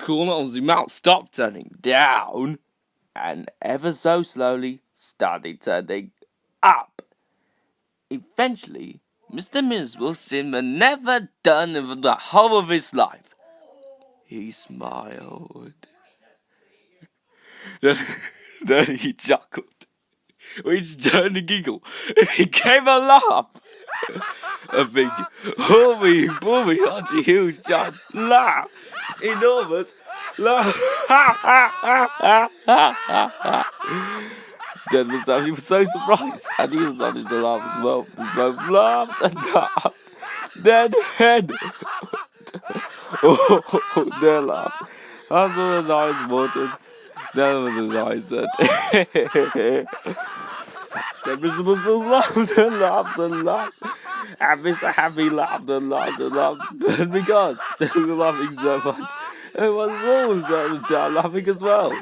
corner of the mouth stopped turning down and ever so slowly started turning up. Eventually, Mr. Miserable seemed never done with the whole of his life. He smiled. Then he chuckled, which turned a giggle. It became a laugh. A big, horny, boomy, hearty, huge, giant laugh. Enormous laugh. Then Mr. Happy was so surprised, and he started to laugh as well. We both laughed and laughed. Then Hen they laughed. After his eyes watered, then with his eyes said, then Mr. Muscles laughed and laughed and laughed. And Mr. Happy laughed and laughed and laughed. Then because they were laughing so much, everyone was all started laughing as well.